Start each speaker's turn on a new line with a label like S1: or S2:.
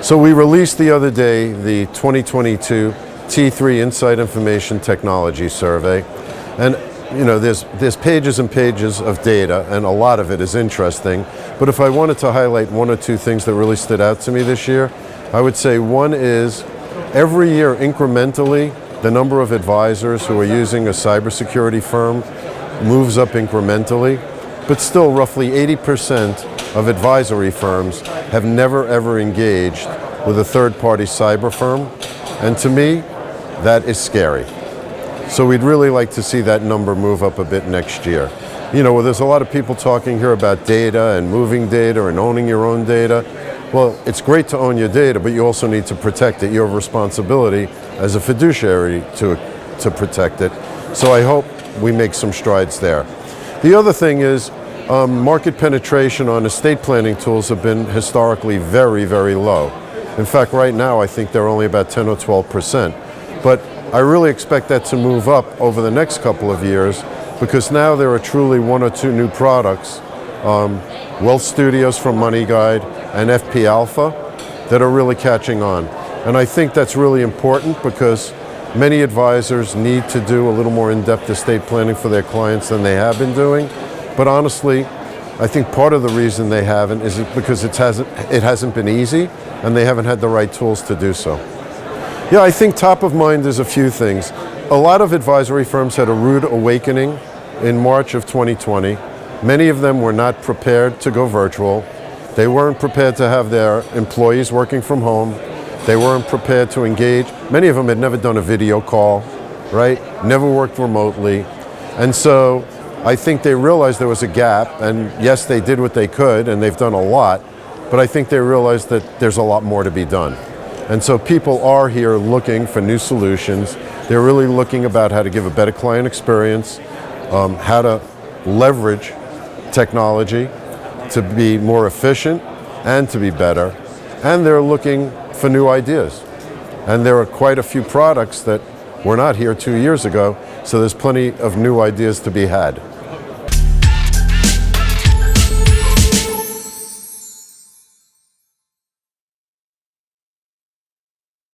S1: So we released the other day the 2022 T3 Insight Information Technology Survey. And you know, there's pages and pages of data, and a lot of it is interesting. But if I wanted to highlight one or two things that really stood out to me this year, I would say one is every year incrementally, the number of advisors who are using a cybersecurity firm moves up incrementally, but still roughly 80% of advisory firms have never ever engaged with a third-party cyber firm. And to me, that is scary. So we'd really like to see that number move up a bit next year. You know, there's a lot of people talking here about data and moving data and owning your own data. Well, it's great to own your data, but you also need to protect it. You have a responsibility as a fiduciary to protect it. So I hope we make some strides there. The other thing is market penetration on estate planning tools have been historically very, very low. In fact, right now, I think they're only about 10 or 12%. But I really expect that to move up over the next couple of years, because now there are truly one or two new products, Wealth Studios from Money Guide and FP Alpha, that are really catching on. And I think that's really important because many advisors need to do a little more in-depth estate planning for their clients than they have been doing. But honestly, I think part of the reason they haven't is because it hasn't been easy and they haven't had the right tools to do so. Yeah, I think top of mind is a few things. A lot of advisory firms had a rude awakening in March of 2020. Many of them were not prepared to go virtual. They weren't prepared to have their employees working from home. They weren't prepared to engage. Many of them had never done a video call, right? Never worked remotely. And so I think they realized there was a gap, and yes, they did what they could, and they've done a lot, but I think they realized that there's a lot more to be done. And so people are here looking for new solutions. They're really looking about how to give a better client experience, how to leverage technology to be more efficient and to be better. And they're looking for new ideas. And there are quite a few products that were not here 2 years ago, so there's plenty of new ideas to be had.